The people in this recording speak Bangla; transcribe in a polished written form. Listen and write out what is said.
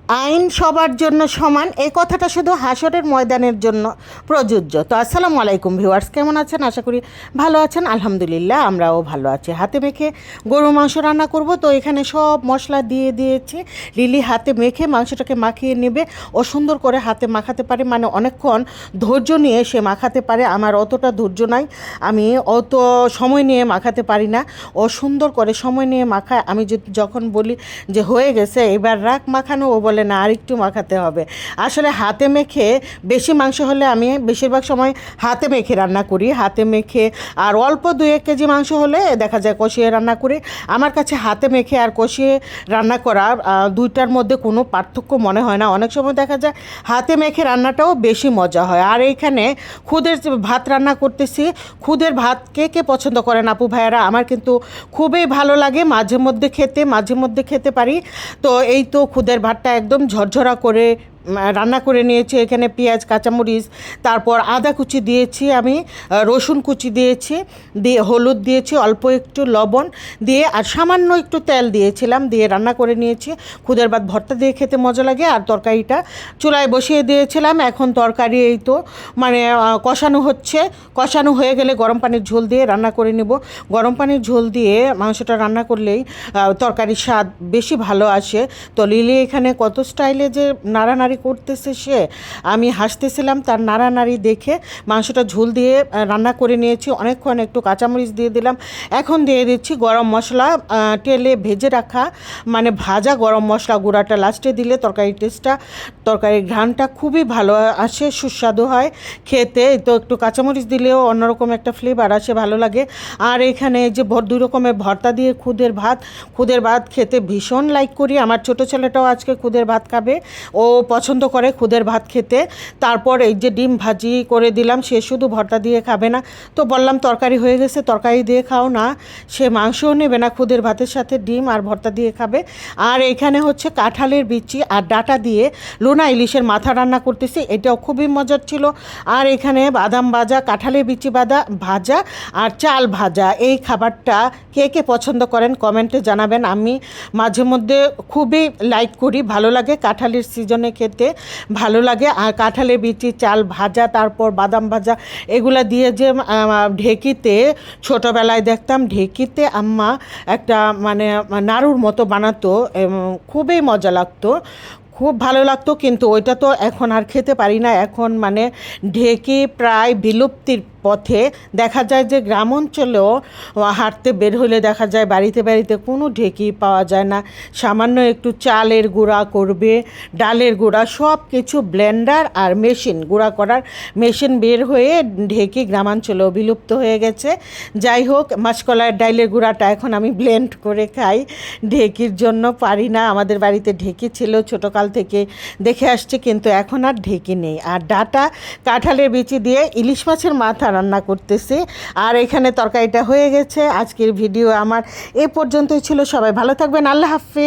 আইন সবার জন্য সমান, এই কথাটা শুধু হাসরের ময়দানের জন্য প্রযোজ্য। তো আসসালামু আলাইকুম ভিউয়ার্স, কেমন আছেন? আশা করি ভালো আছেন। আলহামদুলিল্লাহ আমরাও ভালো আছি। হাতে মেখে গরু মাংস রান্না করব, তো এখানে সব মশলা দিয়ে দিয়েছি। লিলি হাতে মেখে মাংসটাকে মাখিয়ে নেবে। ও সুন্দর করে হাতে মাখাতে পারে, মানে অনেকক্ষণ ধৈর্য নিয়ে সে মাখাতে পারে। আমার অতটা ধৈর্য নাই, আমি অত সময় নিয়ে মাখাতে পারি না। ও সুন্দর করে সময় নিয়ে মাখায়। আমি যখন বলি যে হয়ে গেছে এবার রাখ মাখানো, ও বলে না আর একটু মাখাতে হবে। আসলে হাতে মেখে বেশি মাংস হলে আমি বেশিরভাগ সময় হাতে মেখে রান্না করি, হাতে মেখে। আর অল্প 2-1 কেজি মাংস হলে দেখা যায় কষিয়ে রান্না করি। আমার কাছে হাতে মেখে আর কষিয়ে রান্না করা দুইটার মধ্যে কোনো পার্থক্য মনে হয় না। অনেক সময় দেখা যায় হাতে মেখে রান্নাটাও বেশি মজা হয়। আর এইখানে খুদের ভাত রান্না করতেছি। খুদের ভাত কে কে পছন্দ করেন আপু ভাইয়ারা? আমার কিন্তু খুবই ভালো লাগে, মাঝে মধ্যে খেতে পারি। তো এই তো খুদের ভাতটা একদম ঝরঝরা করে রান্না করে নিয়েছি। এখানে পেঁয়াজ, কাঁচামরিচ, তারপর আদা কুচি দিয়েছি, আমি রসুন কুচি দিয়েছি, দিয়ে হলুদ দিয়েছি, অল্প একটু লবণ দিয়ে আর সামান্য একটু তেল দিয়েছিলাম, দিয়ে রান্না করে নিয়েছি। খুদের ভাত ভর্তা দিয়ে খেতে মজা লাগে। আর তরকারিটা চুলায় বসিয়ে দিয়েছিলাম। এখন তরকারি এই তো মানে কষানো হয়ে গেলে গরম পানির ঝোল দিয়ে রান্না করে নেব। গরম পানির ঝোল দিয়ে মাংসটা রান্না করলেই তরকারির স্বাদ বেশি ভালো আসে। তো লিলি এখানে কত স্টাইলে যে নাড়ানাড়ি করতেছে, আমি হাসতেছিলাম তার নাড়ানাড়ি দেখে। মাংসটা ঝোল দিয়ে রান্না করে নিয়েছি অনেকক্ষণ। একটু কাঁচামরিচ দিয়ে দিলাম। এখন দিয়ে দিচ্ছি গরম মশলা, তেলে ভেজে রাখা মানে ভাজা গরম মশলা গুঁড়াটা লাস্টে দিলে তরকারির ঘ্রাণটা খুবই ভালো আসে, সুস্বাদু হয় খেতে। তো একটু কাঁচামরিচ দিলেও অন্যরকম একটা ফ্লেভার আসে, ভালো লাগে। আর এখানে যে 2 রকমের ভর্তা দিয়ে খুদের ভাত খেতে ভীষণ লাইক করি। আমার ছোটো ছেলেটাও আজকে খুদের ভাত খাবে, ও পছন্দ করে খুদের ভাত খেতে। তারপর এই যে ডিম ভাজি করে দিলাম, সে শুধু ভর্তা দিয়ে খাবে না। তো বললাম তরকারি হয়ে গেছে, তরকারি দিয়ে খাও না। সে মাংসও নেবে না, খুদের ভাতের সাথে ডিম আর ভর্তা দিয়ে খাবে। আর এখানে হচ্ছে কাঁঠালের বিচি আর ডাটা দিয়ে লোনা ইলিশের মাথা রান্না করতেছি, এটাও খুবই মজার ছিল। আর এখানে বাদাম ভাজা, কাঁঠালের বিচি ভাজা আর চাল ভাজা। এই খাবারটা কে কে পছন্দ করেন কমেন্টে জানাবেন। আমি মাঝে মধ্যে খুবই লাইক করি, ভালো লাগে। কাঁঠালের সিজনে খেতে ভালো লাগে। আর কাঁঠালের বিচি, চাল ভাজা, তারপর বাদাম ভাজা, এগুলা দিয়ে যে ঢেঁকিতে ছোটোবেলায় দেখতাম ঢেঁকিতে আম্মা একটা মানে নাড়ুর মতো বানাতো, খুবই মজা লাগতো, খুব ভালো লাগতো। কিন্তু ওইটা তো এখন আর খেতে পারি না। এখন মানে ঢেঁকি প্রায় বিলুপ্তির পথে। দেখা যায় যে গ্রাম অঞ্চলেও হাঁটতে বের হলে দেখা যায় বাড়িতে বাড়িতে কোনো ঢেঁকি পাওয়া যায় না। সামান্য একটু চালের গুঁড়া করবে, ডালের গুঁড়া, সব কিছু ব্লেন্ডার আর গুঁড়া করার মেশিন বের হয়ে ঢেঁকি গ্রামাঞ্চলেও বিলুপ্ত হয়ে গেছে। যাই হোক, মাসকলাইয়ের ডালের গুঁড়াটা এখন আমি ব্লেন্ড করে খাই, ঢেঁকির জন্য পারি না। আমাদের বাড়িতে ঢেঁকি ছিল, ছোটোকাল থেকে দেখে আসছে, কিন্তু এখন আর ঢেঁকি নেই। আর ডাটা, কাঁঠালের বিচি দিয়ে ইলিশ মাছের মাথা রান্না করতেছি। আর এখানে তরকারিটা হয়ে গেছে। আজকের ভিডিও আমার এ পর্যন্তই ছিল। সবাই ভালো থাকবেন, আল্লাহ হাফেজ।